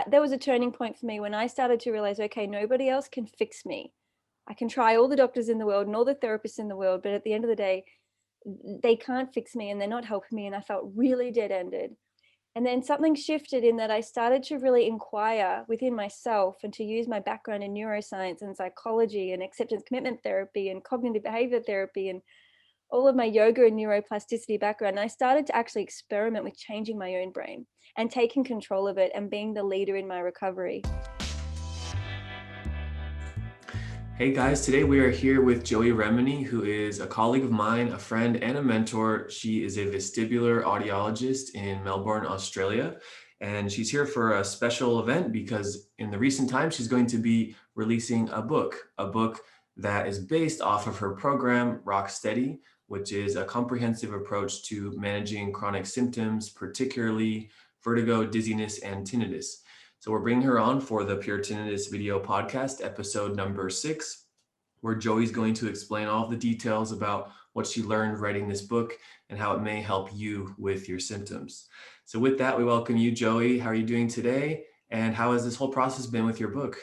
there was a turning point for me when I started to realize, okay, nobody else can fix me. I can try all the doctors in the world and all the therapists in the world, but at the end of the day, they can't fix me and they're not helping me. And I felt really dead-ended. And then something shifted in that I started to really inquire within myself and to use my background in neuroscience and psychology and acceptance commitment therapy and cognitive behavior therapy and all of my yoga and neuroplasticity background. And I started to actually experiment with changing my own brain and taking control of it and being the leader in my recovery. Hey guys, today we are here with Joey Remenyi, who is a colleague of mine, a friend, and a mentor. She is a vestibular audiologist in Melbourne, Australia, and she's here for a special event because in the recent times she's going to be releasing a book that is based off of her program, Rock Steady, which is a comprehensive approach to managing chronic symptoms, particularly vertigo, dizziness, and tinnitus. So we're bringing her on for the Pure Tinnitus video podcast, episode number 6, where Joey's going to explain all of the details about what she learned writing this book and how it may help you with your symptoms. So with that, we welcome you, Joey. How are you doing today? And how has this whole process been with your book?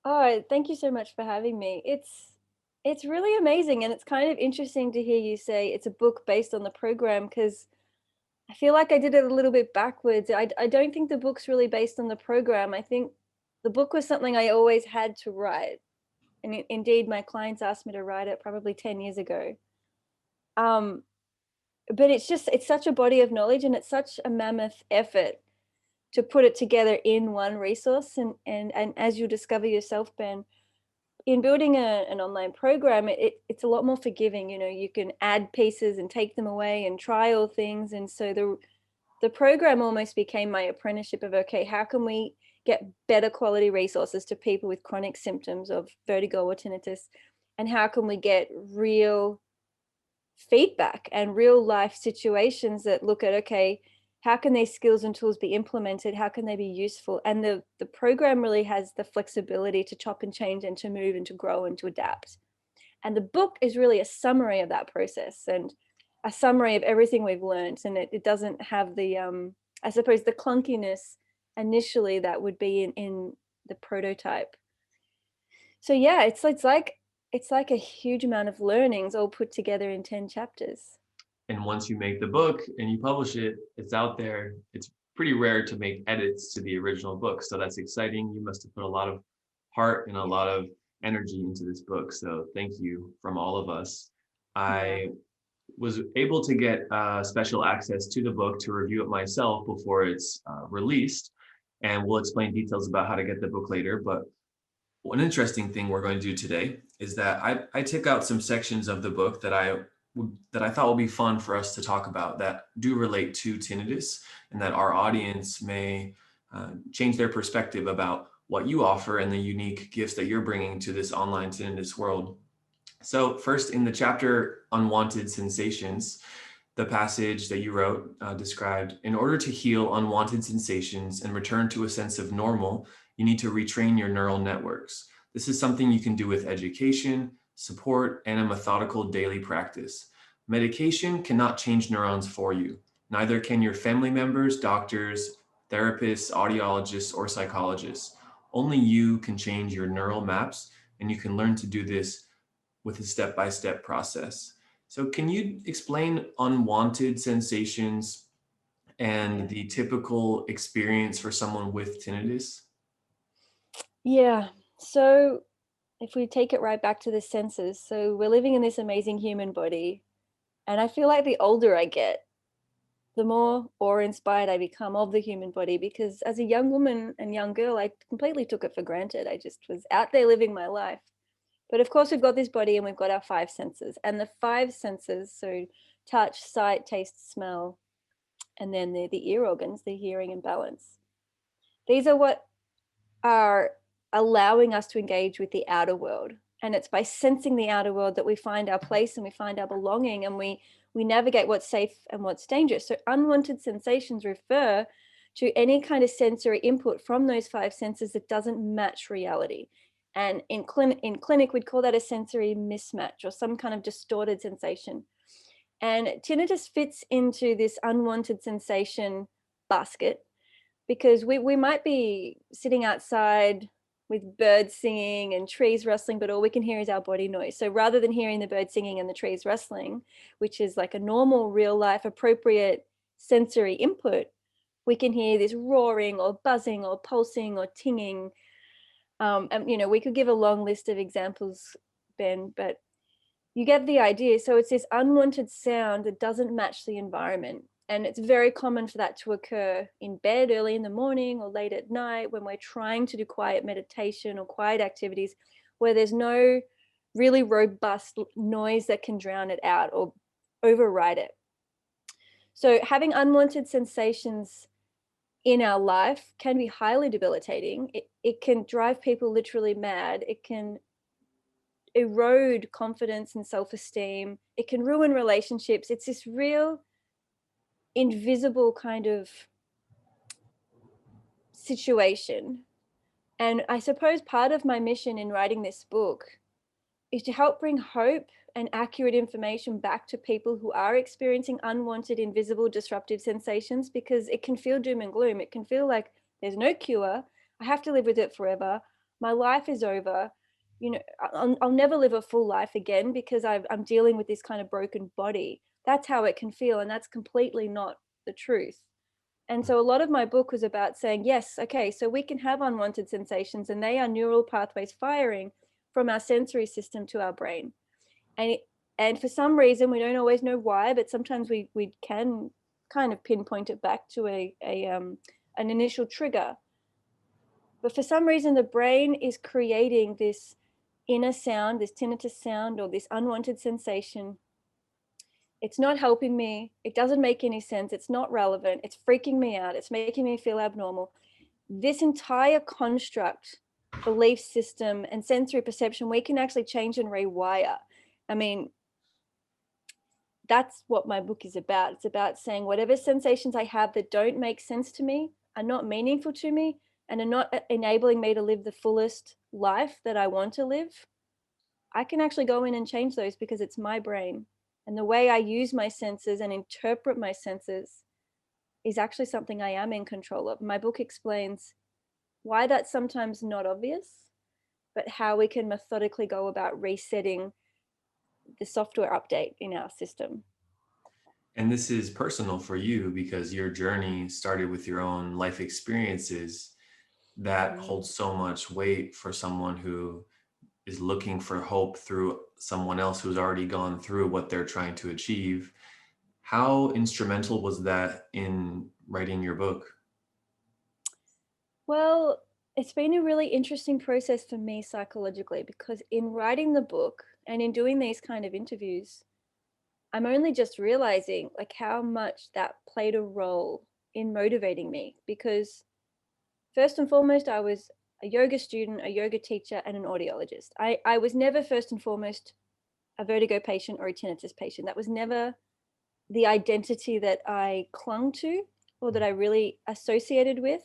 Oh, thank you so much for having me. It's really amazing, and it's kind of interesting to hear you say it's a book based on the program, because I feel like I did it a little bit backwards. I don't think the book's really based on the program. I think the book was something I always had to write. And indeed, my clients asked me to write it probably 10 years ago. But it's such a body of knowledge, and it's such a mammoth effort to put it together in one resource. And as you discover yourself, Ben, in building an online program, it's a lot more forgiving. You know, you can add pieces and take them away and trial things. And so the program almost became my apprenticeship of, okay, how can we get better quality resources to people with chronic symptoms of vertigo or tinnitus? And how can we get real feedback and real life situations that look at, okay, how can these skills and tools be implemented? How can they be useful? And the program really has the flexibility to chop and change and to move and to grow and to adapt. And the book is really a summary of that process and a summary of everything we've learned. And it doesn't have the, I suppose, the clunkiness initially that would be in the prototype. So yeah, it's like a huge amount of learnings all put together in 10 chapters. And once you make the book and you publish it, it's out there. It's pretty rare to make edits to the original book. So that's exciting. You must have put a lot of heart and a lot of energy into this book. So thank you from all of us. Yeah. I was able to get special access to the book to review it myself before it's released. And we'll explain details about how to get the book later. But one interesting thing we're going to do today is that I took out some sections of the book that I thought would be fun for us to talk about that do relate to tinnitus and that our audience may change their perspective about what you offer and the unique gifts that you're bringing to this online tinnitus world. So first, in the chapter Unwanted Sensations, the passage that you wrote described, in order to heal unwanted sensations and return to a sense of normal, you need to retrain your neural networks. This is something you can do with education, support, and a methodical daily practice. Medication cannot change neurons for you. Neither can your family members, doctors, therapists, audiologists, or psychologists. Only you can change your neural maps, and you can learn to do this with a step-by-step process. So can you explain unwanted sensations and the typical experience for someone with tinnitus? Yeah. So if we take it right back to the senses, so we're living in this amazing human body. And I feel like the older I get, the more awe-inspired I become of the human body, because as a young woman and young girl, I completely took it for granted. I just was out there living my life. But of course, we've got this body and we've got our 5 senses. And the 5 senses, so touch, sight, taste, smell, and then the ear organs, the hearing and balance. These are what are allowing us to engage with the outer world. And it's by sensing the outer world that we find our place and we find our belonging, and we navigate what's safe and what's dangerous. So unwanted sensations refer to any kind of sensory input from those 5 senses that doesn't match reality. And in clinic, we'd call that a sensory mismatch or some kind of distorted sensation. And tinnitus fits into this unwanted sensation basket, because we might be sitting outside with birds singing and trees rustling, but all we can hear is our body noise. So rather than hearing the birds singing and the trees rustling, which is like a normal real life appropriate sensory input, we can hear this roaring or buzzing or pulsing or tinging. And you know, we could give a long list of examples, Ben, but you get the idea. So it's this unwanted sound that doesn't match the environment. And it's very common for that to occur in bed early in the morning or late at night when we're trying to do quiet meditation or quiet activities where there's no really robust noise that can drown it out or override it. So having unwanted sensations in our life can be highly debilitating. It can drive people literally mad. It can erode confidence and self-esteem. It can ruin relationships. It's this real invisible kind of situation. And I suppose part of my mission in writing this book is to help bring hope and accurate information back to people who are experiencing unwanted, invisible, disruptive sensations, because it can feel doom and gloom. It can feel like there's no cure. I have to live with it forever. My life is over. You know, I'll never live a full life again because I'm dealing with this kind of broken body. That's how it can feel. And that's completely not the truth. And so a lot of my book was about saying, yes, okay, so we can have unwanted sensations and they are neural pathways firing from our sensory system to our brain. And for some reason, we don't always know why, but sometimes we can kind of pinpoint it back to an initial trigger. But for some reason, the brain is creating this inner sound, this tinnitus sound, or this unwanted sensation. It's not helping me. It doesn't make any sense. It's not relevant. It's freaking me out. It's making me feel abnormal. This entire construct, belief system, and sensory perception, we can actually change and rewire. I mean, that's what my book is about. It's about saying whatever sensations I have that don't make sense to me, are not meaningful to me, and are not enabling me to live the fullest life that I want to live, I can actually go in and change those because it's my brain. And the way I use my senses and interpret my senses is actually something I am in control of. My book explains why that's sometimes not obvious, but how we can methodically go about resetting the software update in our system. And this is personal for you because your journey started with your own life experiences that holds so much weight for someone who is looking for hope through someone else who's already gone through what they're trying to achieve. How instrumental was that in writing your book? Well, it's been a really interesting process for me psychologically because in writing the book and in doing these kind of interviews, I'm only just realizing like how much that played a role in motivating me because first and foremost, I was a yoga student, a yoga teacher, and an audiologist. I was never first and foremost a vertigo patient or a tinnitus patient. That was never the identity that I clung to or that I really associated with.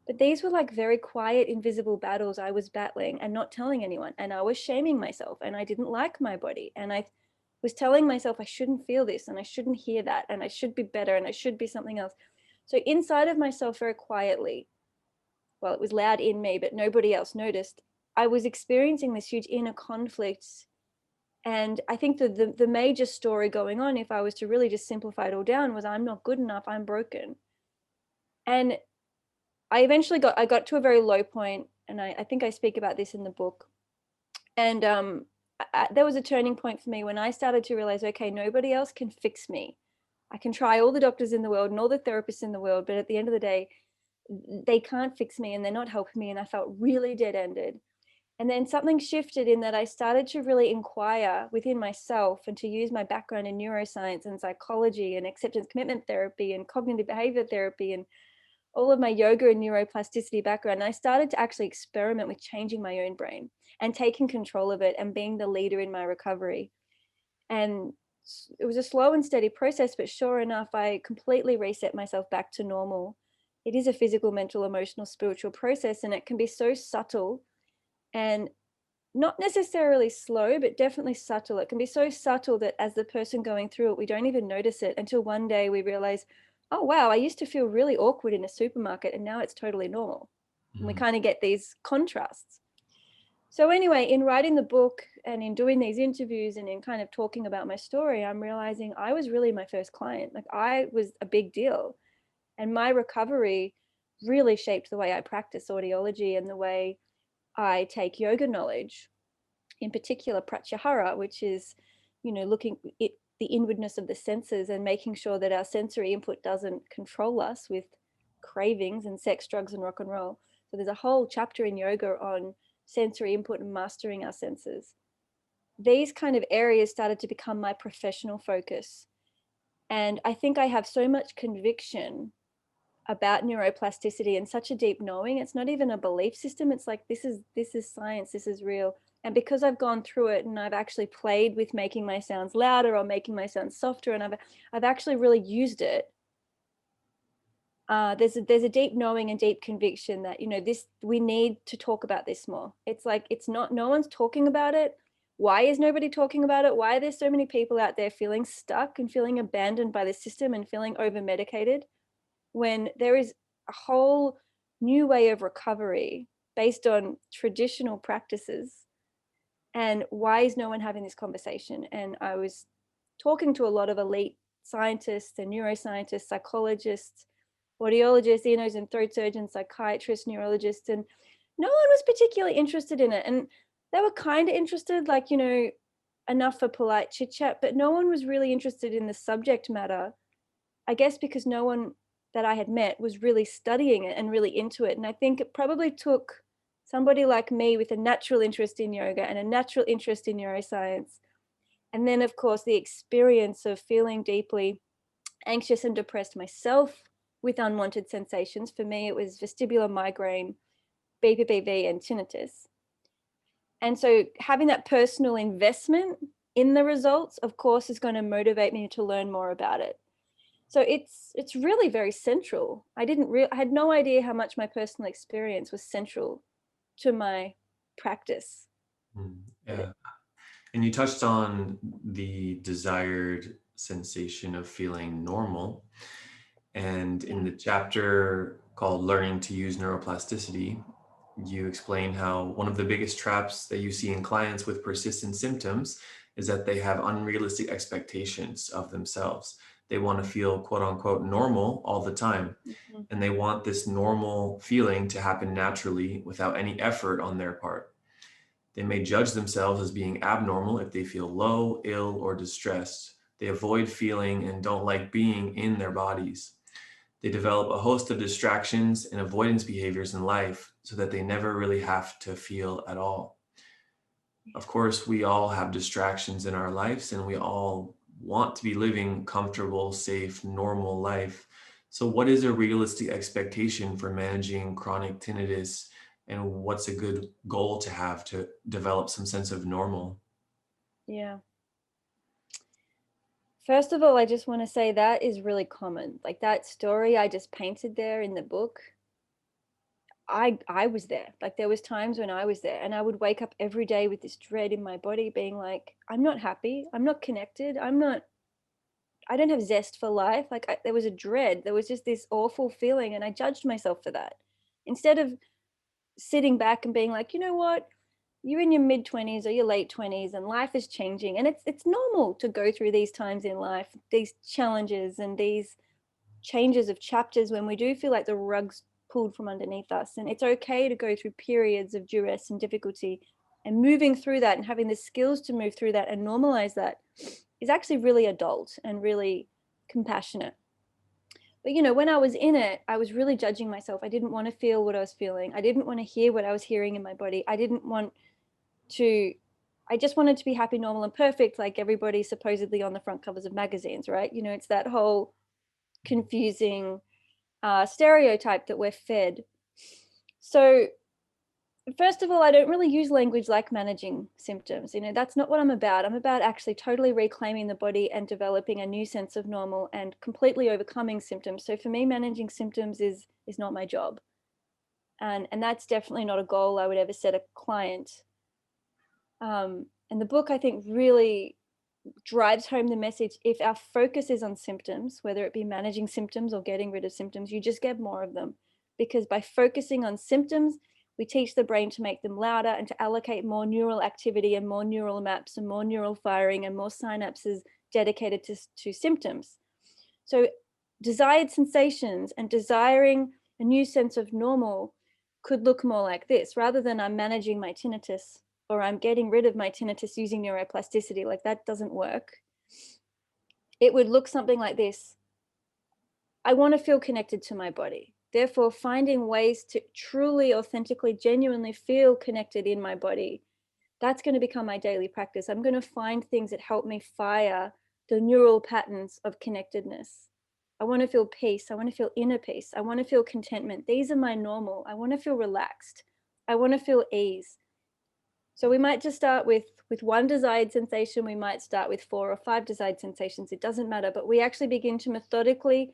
But these were like very quiet, invisible battles I was battling and not telling anyone. And I was shaming myself and I didn't like my body. And I was telling myself I shouldn't feel this and I shouldn't hear that and I should be better and I should be something else. So inside of myself, very quietly, well, it was loud in me, but nobody else noticed, I was experiencing this huge inner conflict. And I think that the major story going on, if I was to really just simplify it all down, was I'm not good enough, I'm broken. And I eventually got to a very low point, and I think I speak about this in the book. And there was a turning point for me when I started to realize, okay, nobody else can fix me. I can try all the doctors in the world and all the therapists in the world, but at the end of the day, they can't fix me and they're not helping me. And I felt really dead-ended. And then something shifted in that I started to really inquire within myself and to use my background in neuroscience and psychology and acceptance commitment therapy and cognitive behavior therapy and all of my yoga and neuroplasticity background. And I started to actually experiment with changing my own brain and taking control of it and being the leader in my recovery. And it was a slow and steady process, but sure enough, I completely reset myself back to normal. It is a physical, mental, emotional, spiritual process, and it can be so subtle and not necessarily slow, but definitely subtle. It can be so subtle that as the person going through it, we don't even notice it until one day we realize, oh, wow, I used to feel really awkward in a supermarket and now it's totally normal. And we Mm, kind of get these contrasts. So anyway, in writing the book and in doing these interviews and in kind of talking about my story, I'm realizing I was really my first client. Like I was a big deal. And my recovery really shaped the way I practice audiology and the way I take yoga knowledge, in particular pratyahara, which is, looking at the inwardness of the senses and making sure that our sensory input doesn't control us with cravings and sex, drugs, and rock and roll. So there's a whole chapter in yoga on sensory input and mastering our senses. These kind of areas started to become my professional focus. And I think I have so much conviction about neuroplasticity and such a deep knowing. It's not even a belief system. It's like, this is science, this is real. And because I've gone through it and I've actually played with making my sounds louder or making my sounds softer, and I've actually really used it. There's a deep knowing and deep conviction that, this, we need to talk about this more. It's like, no one's talking about it. Why is nobody talking about it? Why are there so many people out there feeling stuck and feeling abandoned by the system and feeling over medicated, when there is a whole new way of recovery based on traditional practices? And why is no one having this conversation? And I was talking to a lot of elite scientists and neuroscientists, psychologists, audiologists, enos and throat surgeons, psychiatrists, neurologists, and no one was particularly interested in it. And they were kind of interested, like, enough for polite chit chat, but no one was really interested in the subject matter. I guess because no one that I had met was really studying it and really into it. And I think it probably took somebody like me with a natural interest in yoga and a natural interest in neuroscience. And then, of course, the experience of feeling deeply anxious and depressed myself with unwanted sensations. For me, it was vestibular migraine, BPPV, and tinnitus. And so having that personal investment in the results, of course, is going to motivate me to learn more about it. So it's really very central. I had no idea how much my personal experience was central to my practice. mm, yeah. And you touched on the desired sensation of feeling normal. And in Yeah. the chapter called Learning to Use Neuroplasticity, you explain how one of the biggest traps that you see in clients with persistent symptoms is that they have unrealistic expectations of themselves. They want to feel quote unquote normal all the time. Mhm. And they want this normal feeling to happen naturally without any effort on their part. They may judge themselves as being abnormal if they feel low, ill, or distressed. They avoid feeling and don't like being in their bodies. They develop a host of distractions and avoidance behaviors in life so that they never really have to feel at all. Of course, we all have distractions in our lives and we all want to be living comfortable, safe, normal life. So what is a realistic expectation for managing chronic tinnitus, and what's a good goal to have to develop some sense of normal? Yeah. First of all, I just want to say that is really common. Like that story I just painted there in the book, I was there. Like there was times when I was there and I would wake up every day with this dread in my body being like, I'm not happy, I'm not connected, I don't have zest for life. Like there was a dread, there was just this awful feeling, and I judged myself for that. Instead of sitting back and being like, you know what, you're in your mid 20s or your late 20s and life is changing, and it's normal to go through these times in life, these challenges and these changes of chapters when we do feel like the rug's pulled from underneath us. And it's okay to go through periods of duress and difficulty, and moving through that and having the skills to move through that and normalize that is actually really adult and really compassionate. But when I was in it, I was really judging myself. I didn't want to feel what I was feeling. I didn't want to hear what I was hearing in my body. To I just wanted to be happy, normal, and perfect, like everybody supposedly on the front covers of magazines, right? It's that whole confusing stereotype that we're fed. So first of all, I don't really use language like managing symptoms. That's not what I'm about. I'm about actually totally reclaiming the body and developing a new sense of normal and completely overcoming symptoms. So for me, managing symptoms is not my job. And that's definitely not a goal I would ever set a client. And the book, I think, really drives home the message. If our focus is on symptoms, whether it be managing symptoms or getting rid of symptoms, you just get more of them. Because by focusing on symptoms, we teach the brain to make them louder and to allocate more neural activity and more neural maps and more neural firing and more synapses dedicated to symptoms. So desired sensations and desiring a new sense of normal could look more like this, rather than I'm managing my tinnitus or I'm getting rid of my tinnitus using neuroplasticity. Like, that doesn't work. It would look something like this. I want to feel connected to my body. Therefore, finding ways to truly, authentically, genuinely feel connected in my body, that's going to become my daily practice. I'm going to find things that help me fire the neural patterns of connectedness. I want to feel peace. I want to feel inner peace. I want to feel contentment. These are my normal. I want to feel relaxed. I want to feel ease. So we might just start with one desired sensation. We might start with 4 or 5 desired sensations. It doesn't matter. But we actually begin to methodically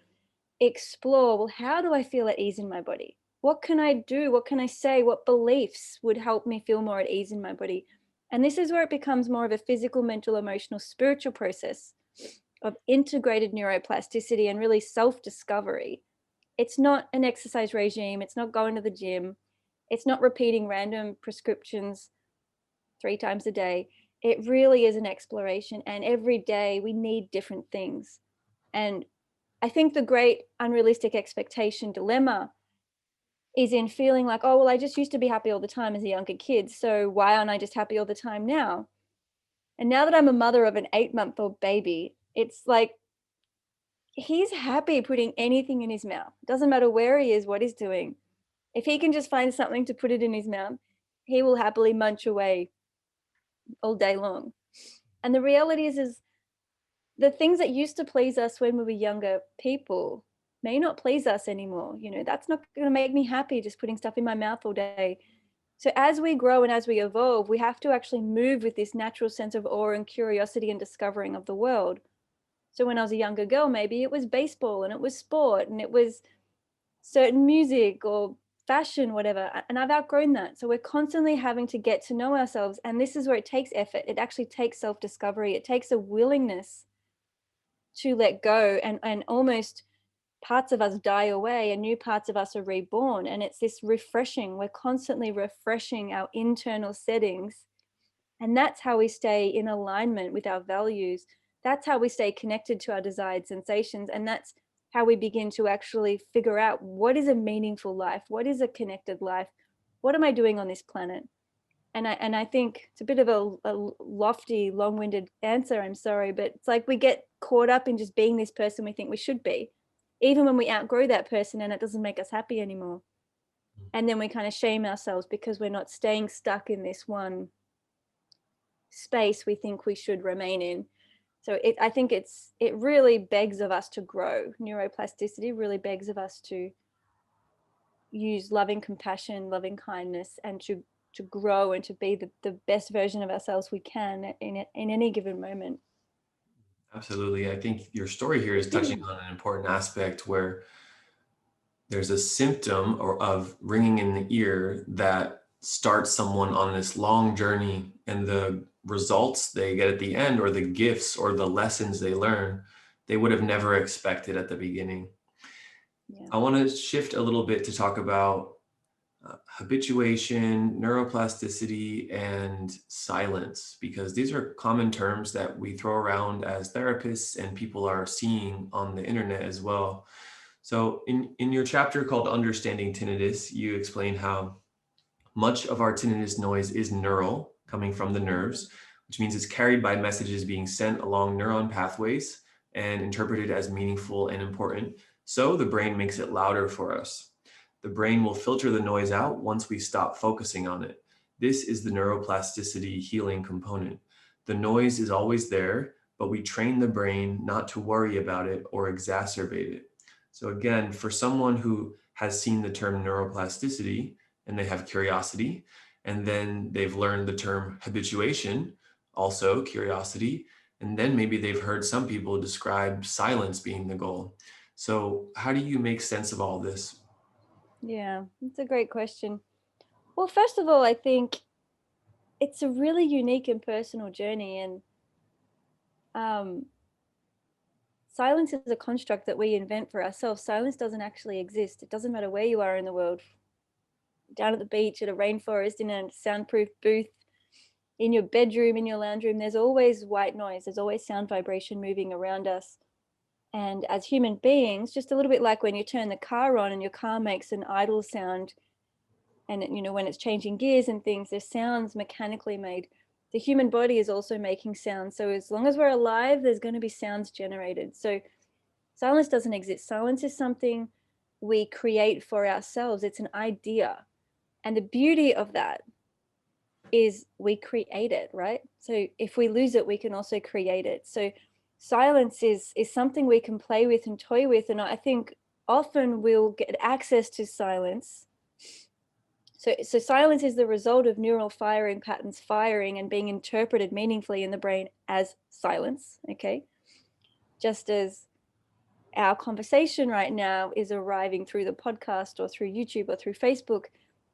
explore, well, how do I feel at ease in my body? What can I do? What can I say? What beliefs would help me feel more at ease in my body? And this is where it becomes more of a physical, mental, emotional, spiritual process of integrated neuroplasticity and really self-discovery. It's not an exercise regime. It's not going to the gym. It's not repeating random prescriptions 3 times a day. It really is an exploration. And every day we need different things. And I think the great unrealistic expectation dilemma is in feeling like, oh, well, I just used to be happy all the time as a younger kid. So why aren't I just happy all the time now? And now that I'm a mother of an 8-month-old baby, it's like, he's happy putting anything in his mouth. Doesn't matter where he is, what he's doing. If he can just find something to put it in his mouth, he will happily munch away all day long. And the reality is the things that used to please us when we were younger people may not please us anymore. You know, that's not going to make me happy just putting stuff in my mouth all day. So as we grow and as we evolve, we have to actually move with this natural sense of awe and curiosity and discovering of the world. So when I was a younger girl, maybe it was baseball and it was sport and it was certain music or fashion, whatever. And I've outgrown that. So we're constantly having to get to know ourselves. And this is where it takes effort. It actually takes self-discovery. It takes a willingness to let go, and almost parts of us die away and new parts of us are reborn. And it's this refreshing. We're constantly refreshing our internal settings. And that's how we stay in alignment with our values. That's how we stay connected to our desired sensations. And that's how we begin to actually figure out, what is a meaningful life? What is a connected life? What am I doing on this planet? And I think it's a bit of a lofty, long-winded answer, I'm sorry, but it's like we get caught up in just being this person we think we should be, even when we outgrow that person and it doesn't make us happy anymore. And then we kind of shame ourselves because we're not staying stuck in this one space we think we should remain in. So I think it really begs of us to grow. Neuroplasticity really begs of us to use loving compassion, loving kindness, and to grow and to be the best version of ourselves we can in any given moment. Absolutely. I think your story here is touching on an important aspect where there's a symptom or of ringing in the ear that starts someone on this long journey, and the results they get at the end, or the gifts or the lessons they learn, they would have never expected at the beginning. Yeah. I want to shift a little bit to talk about habituation, neuroplasticity, and silence, because these are common terms that we throw around as therapists and people are seeing on the internet as well. So in your chapter called Understanding Tinnitus, you explain how much of our tinnitus noise is neural, coming from the nerves, which means it's carried by messages being sent along neuron pathways and interpreted as meaningful and important. So the brain makes it louder for us. The brain will filter the noise out once we stop focusing on it. This is the neuroplasticity healing component. The noise is always there, but we train the brain not to worry about it or exacerbate it. So again, for someone who has seen the term neuroplasticity and they have curiosity, and then they've learned the term habituation, also curiosity, and then maybe they've heard some people describe silence being the goal. So how do you make sense of all this? Yeah, that's a great question. Well, first of all, I think it's a really unique and personal journey. And um, silence is a construct that we invent for ourselves. Silence doesn't actually exist. It doesn't matter where you are in the world, down at the beach, at a rainforest, in a soundproof booth, in your bedroom, in your lounge room, there's always white noise. There's always sound vibration moving around us. And as human beings, just a little bit like when you turn the car on and your car makes an idle sound, and when it's changing gears and things, there's sounds mechanically made. The human body is also making sounds. So as long as we're alive, there's going to be sounds generated. So silence doesn't exist. Silence is something we create for ourselves. It's an idea. And the beauty of that is we create it, right? So if we lose it, we can also create it. So silence is something we can play with and toy with. And I think often we'll get access to silence. So silence is the result of neural firing patterns firing and being interpreted meaningfully in the brain as silence, okay? Just as our conversation right now is arriving through the podcast or through YouTube or through Facebook,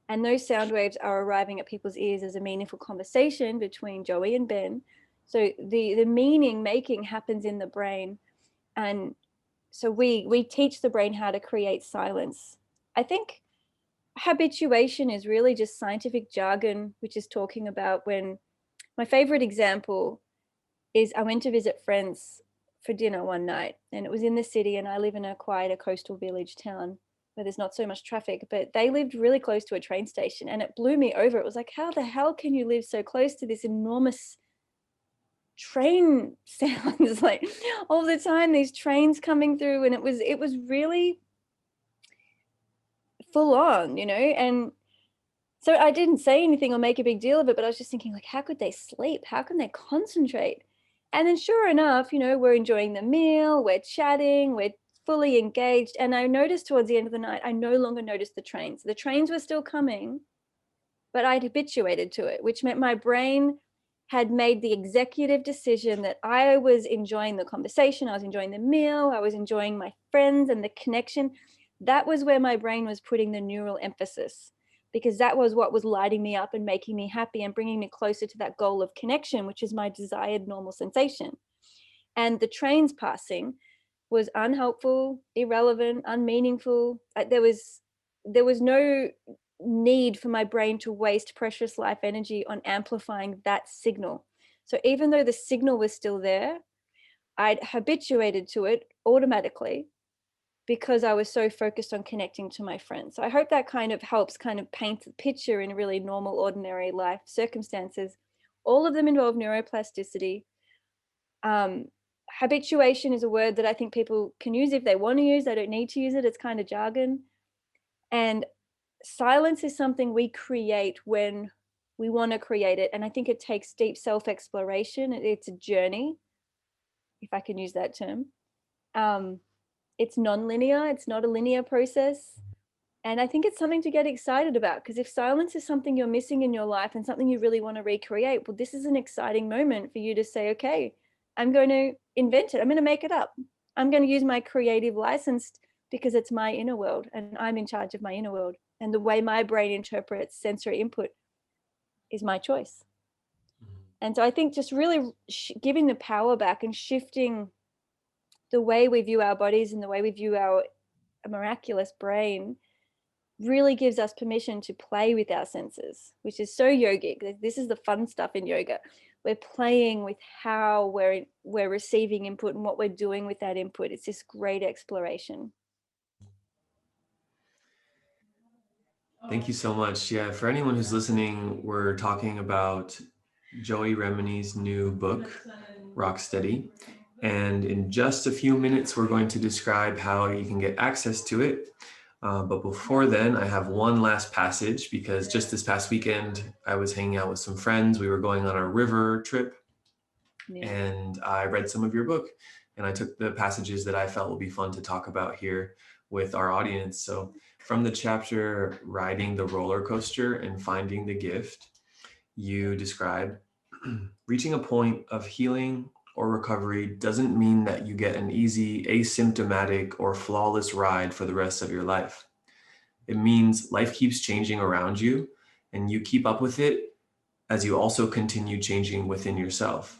and those sound waves are arriving at people's ears as a meaningful conversation between Joey and Ben. So the meaning making happens in the brain. And so we teach the brain how to create silence. I think habituation is really just scientific jargon, which is talking about when my favorite example is I went to visit friends for dinner one night, and it was in the city, and I live in a quieter coastal village town where there's not so much traffic, but they lived really close to a train station, and it blew me over. It was like, how the hell can you live so close to this enormous train sounds like all the time, these trains coming through? And it was really full on, and so I didn't say anything or make a big deal of it, but I was just thinking, like, how could they sleep? How can they concentrate? And then sure enough, we're enjoying the meal, we're chatting, we're fully engaged. And I noticed towards the end of the night, I no longer noticed the trains. The trains were still coming, but I'd habituated to it, which meant my brain had made the executive decision that I was enjoying the conversation, I was enjoying the meal, I was enjoying my friends and the connection. That was where my brain was putting the neural emphasis, because that was what was lighting me up and making me happy and bringing me closer to that goal of connection, which is my desired normal sensation. And the trains passing was unhelpful, irrelevant, unmeaningful. There was no need for my brain to waste precious life energy on amplifying that signal. So even though the signal was still there, I'd habituated to it automatically because I was so focused on connecting to my friends. So I hope that kind of helps kind of paint the picture in really normal, ordinary life circumstances. All of them involve neuroplasticity. Habituation is a word that I think people can use if they want to use. They don't need to use it. It's kind of jargon. And silence is something we create when we want to create it. And I think it takes deep self-exploration. It's a journey, if I can use that term. It's non-linear. It's not a linear process. And I think it's something to get excited about, because if silence is something you're missing in your life and something you really want to recreate, well, this is an exciting moment for you to say, okay, I'm going to invent it. I'm going to make it up. I'm going to use my creative license because it's my inner world and I'm in charge of my inner world. And the way my brain interprets sensory input is my choice. And so I think just really giving the power back and shifting the way we view our bodies and the way we view our miraculous brain really gives us permission to play with our senses, which is so yogic. This is the fun stuff in yoga. We're playing with how we're receiving input and what we're doing with that input. It's this great exploration. Thank you so much. Yeah, for anyone who's listening, we're talking about Joey Remeny's new book, Rock Steady. And in just a few minutes, we're going to describe how you can get access to it. But before then, I have one last passage, because just this past weekend, I was hanging out with some friends. We were going on a river trip, and I read some of your book, and I took the passages that I felt would be fun to talk about here with our audience. So from the chapter, Riding the Roller Coaster and Finding the Gift, you describe reaching a point of healing or recovery doesn't mean that you get an easy, asymptomatic, or flawless ride for the rest of your life. It means life keeps changing around you, and you keep up with it as you also continue changing within yourself.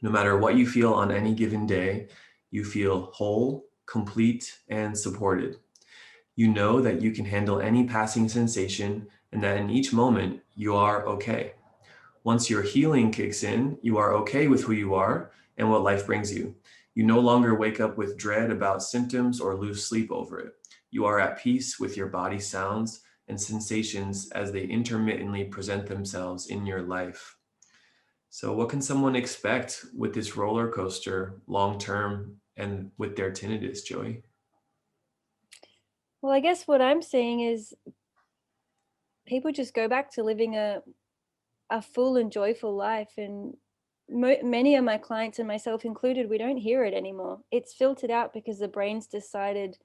No matter what you feel on any given day, you feel whole, complete, and supported. You know that you can handle any passing sensation and that in each moment you are okay. Once your healing kicks in, you are okay with who you are and what life brings you. You no longer wake up with dread about symptoms or lose sleep over it. You are at peace with your body sounds and sensations as they intermittently present themselves in your life. So, what can someone expect with this roller coaster long term and with their tinnitus, Joey? Well, I guess what I'm seeing is people just go back to living a full and joyful life. And many of my clients, and myself included, we don't hear it anymore. It's filtered out because the brain's decided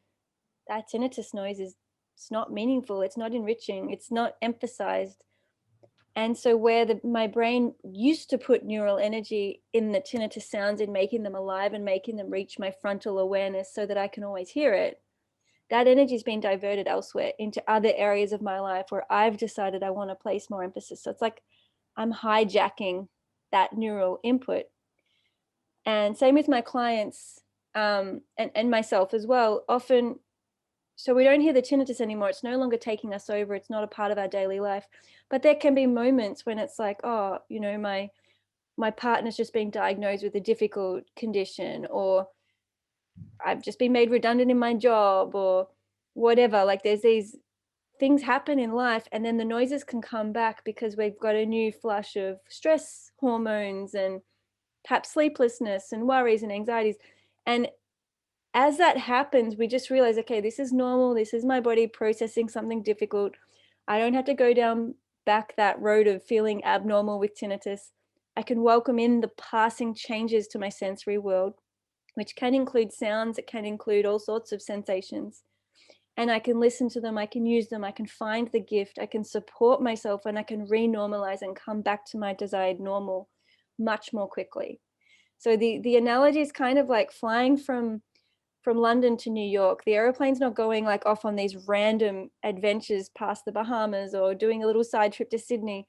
that tinnitus noise is, it's not meaningful, it's not enriching, it's not emphasized. And so where my brain used to put neural energy in the tinnitus sounds and making them alive and making them reach my frontal awareness so that I can always hear it, that energy is being diverted elsewhere into other areas of my life where I've decided I want to place more emphasis. So it's like I'm hijacking that neural input. And same with my clients, and myself as well. Often, so we don't hear the tinnitus anymore. It's no longer taking us over. It's not a part of our daily life. But there can be moments when it's like, oh, my partner's just being diagnosed with a difficult condition, or I've just been made redundant in my job, or whatever. Like there's these things happen in life, and then the noises can come back because we've got a new flush of stress hormones and perhaps sleeplessness and worries and anxieties. And as that happens, we just realize, okay, this is normal. This is my body processing something difficult. I don't have to go down back that road of feeling abnormal with tinnitus. I can welcome in the passing changes to my sensory world, which can include sounds, it can include all sorts of sensations. And I can listen to them, I can use them, I can find the gift, I can support myself, and I can re-normalize and come back to my desired normal much more quickly. So the analogy is kind of like flying from London to New York. The aeroplane's not going like off on these random adventures past the Bahamas or doing a little side trip to Sydney.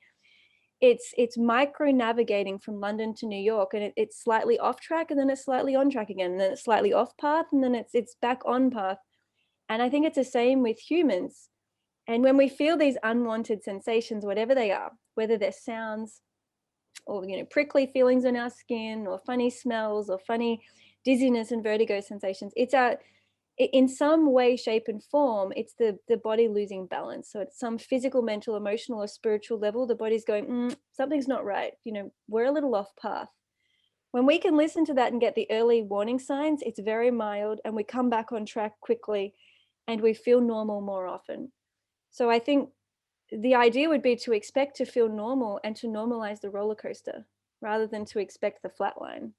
It's micro navigating from London to New York, and it's slightly off track, and then it's slightly on track again, and then it's slightly off path, and then it's back on path. And I think it's the same with humans. And when we feel these unwanted sensations, whatever they are, whether they're sounds or prickly feelings in our skin, or funny smells, or funny dizziness and vertigo sensations, it's in some way, shape, and form, it's the body losing balance. So it's some physical, mental, emotional, or spiritual level. The body's going, something's not right. We're a little off path. When we can listen to that and get the early warning signs, it's very mild, and we come back on track quickly, and we feel normal more often. So I think the idea would be to expect to feel normal and to normalize the roller coaster rather than to expect the flat line.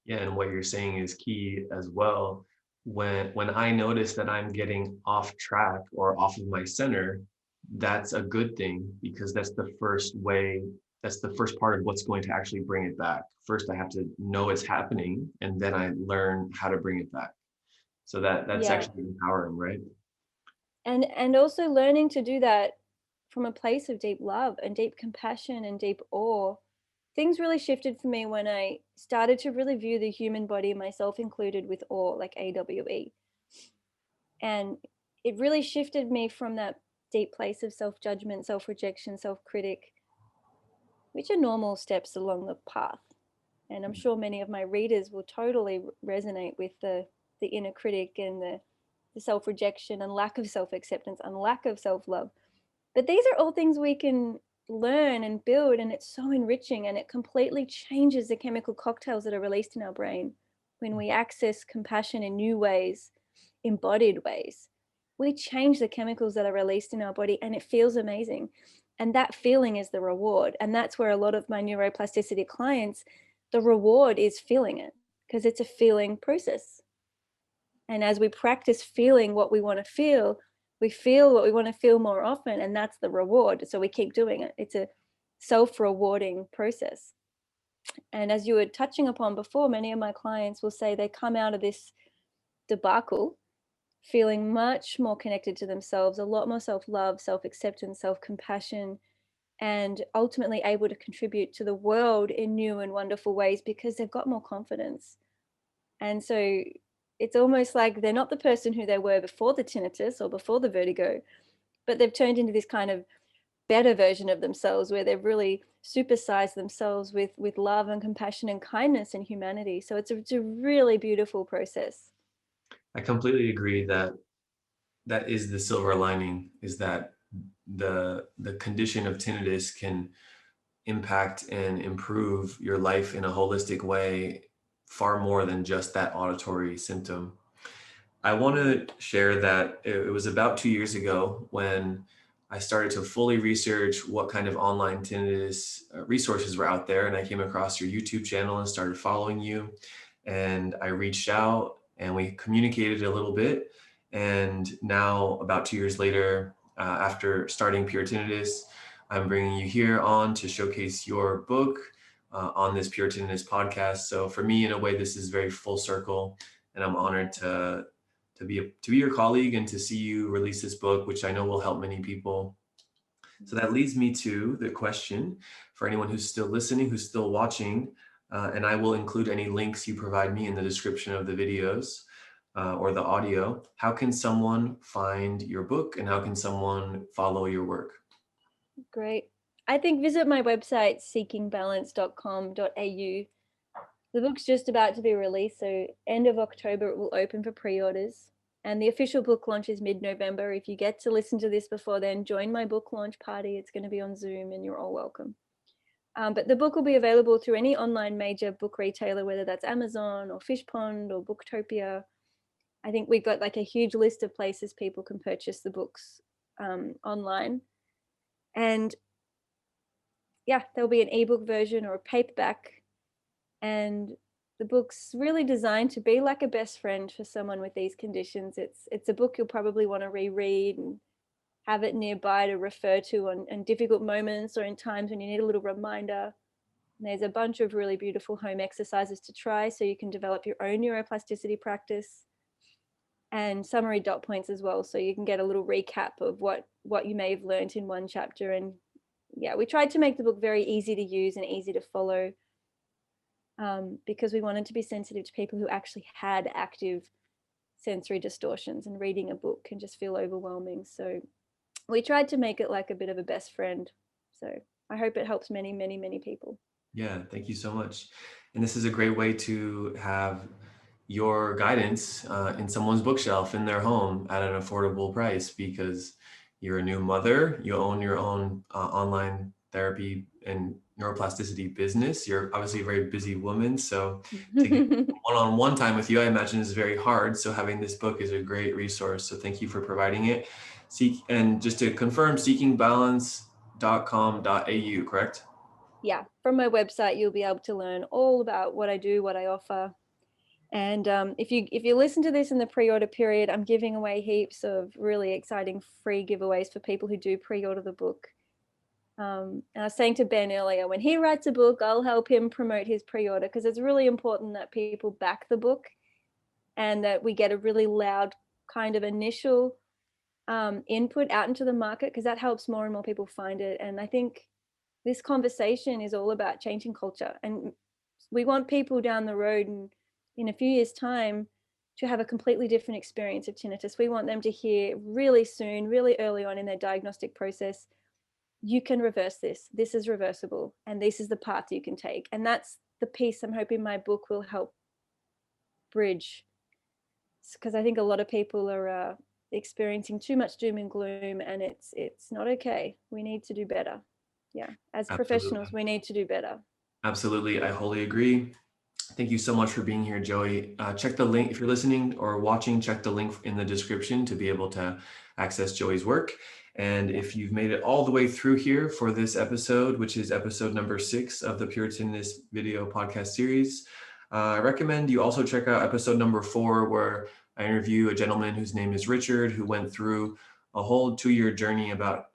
Yeah, and what you're saying is key as well. When I notice that I'm getting off track or off of my center, that's a good thing because that's the first part of what's going to actually bring it back. First, I have to know it's happening, and then I learn how to bring it back. So that's Yeah. actually empowering, right? And also learning to do that from a place of deep love and deep compassion and deep awe. Things really shifted for me when I started to really view the human body, myself included, with awe, like AWE. And it really shifted me from that deep place of self-judgment, self-rejection, self-critic, which are normal steps along the path. And I'm sure many of my readers will totally resonate with the inner critic and the self-rejection and lack of self-acceptance and lack of self-love. But these are all things we can learn and build, and it's so enriching, and it completely changes the chemical cocktails that are released in our brain when we access compassion in new ways, embodied ways. We change the chemicals that are released in our body, and it feels amazing. And that feeling is the reward. And that's where a lot of my neuroplasticity clients, the reward is feeling it, because it's a feeling process. And as we practice feeling what we want to feel, we feel what we want to feel more often, and that's the reward. So we keep doing it. It's a self-rewarding process. And as you were touching upon before, many of my clients will say they come out of this debacle feeling much more connected to themselves, a lot more self-love, self-acceptance, self-compassion, and ultimately able to contribute to the world in new and wonderful ways because they've got more confidence. And so it's almost like they're not the person who they were before the tinnitus or before the vertigo, but they've turned into this kind of better version of themselves where they've really supersized themselves with love and compassion and kindness and humanity. So it's a really beautiful process. I completely agree that that is the silver lining, is that the condition of tinnitus can impact and improve your life in a holistic way, far more than just that auditory symptom. I want to share that it was about 2 years ago when I started to fully research what kind of online tinnitus resources were out there. And I came across your YouTube channel and started following you. And I reached out and we communicated a little bit. And now, about 2 years later, after starting Pure Tinnitus, I'm bringing you here on to showcase your book on this Pure Tinnitus podcast. So for me, in a way, this is very full circle, and I'm honored to be your colleague and to see you release this book, which I know will help many people. So that leads me to the question for anyone who's still listening, who's still watching, and I will include any links you provide me in the description of the videos or the audio. How can someone find your book and how can someone follow your work? Great. I think visit my website, seekingbalance.com.au. The book's just about to be released, so end of October it will open for pre-orders. And the official book launch is mid-November. If you get to listen to this before then, join my book launch party. It's going to be on Zoom and you're all welcome. But the book will be available through any online major book retailer, whether that's Amazon or Fishpond or Booktopia. I think we've got like a huge list of places people can purchase the books online. And yeah, there'll be an ebook version or a paperback. And the book's really designed to be like a best friend for someone with these conditions. It's a book you'll probably want to reread and have it nearby to refer to on difficult moments or in times when you need a little reminder. And there's a bunch of really beautiful home exercises to try so you can develop your own neuroplasticity practice, and summary dot points as well, so you can get a little recap of what you may have learned in one chapter. And yeah, we tried to make the book very easy to use and easy to follow, because we wanted to be sensitive to people who actually had active sensory distortions, and reading a book can just feel overwhelming. So we tried to make it like a bit of a best friend. So I hope it helps many, many, many people. Yeah, thank you so much. And this is a great way to have your guidance in someone's bookshelf in their home at an affordable price, because you're a new mother, you own your own online therapy and neuroplasticity business. You're obviously a very busy woman. So to get one-on-one time with you, I imagine is very hard. So having this book is a great resource. So thank you for providing it. And just to confirm, seekingbalance.com.au, correct? Yeah, from my website, you'll be able to learn all about what I do, what I offer. And if you listen to this in the pre-order period, I'm giving away heaps of really exciting free giveaways for people who do pre-order the book. And I was saying to Ben earlier, when he writes a book, I'll help him promote his pre-order, because it's really important that people back the book and that we get a really loud kind of initial input out into the market, because that helps more and more people find it. And I think this conversation is all about changing culture, and we want people down the road and in a few years' time to have a completely different experience of tinnitus. We want them to hear really soon, really early on in their diagnostic process, you can reverse this. This is reversible, and this is the path you can take. And that's the piece I'm hoping my book will help bridge, because I think a lot of people are experiencing too much doom and gloom, and it's not okay. We need to do better. Yeah, as professionals, Absolutely. we need to do better. Absolutely. I wholly agree. Thank you so much for being here, Joey. Check the link if you're listening or watching, check the link in the description to be able to access Joey's work. And if you've made it all the way through here for this episode, which is episode number 6 of the Pure Tinnitus video podcast series, I recommend you also check out episode number 4, where I interview a gentleman whose name is Richard, who went through a whole 2-year journey about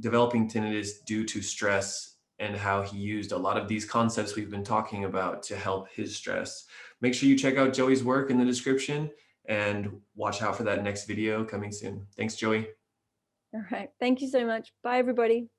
developing tinnitus due to stress, and how he used a lot of these concepts we've been talking about to help his stress. Make sure you check out Joey's work in the description and watch out for that next video coming soon. Thanks, Joey. All right. Thank you so much. Bye, everybody.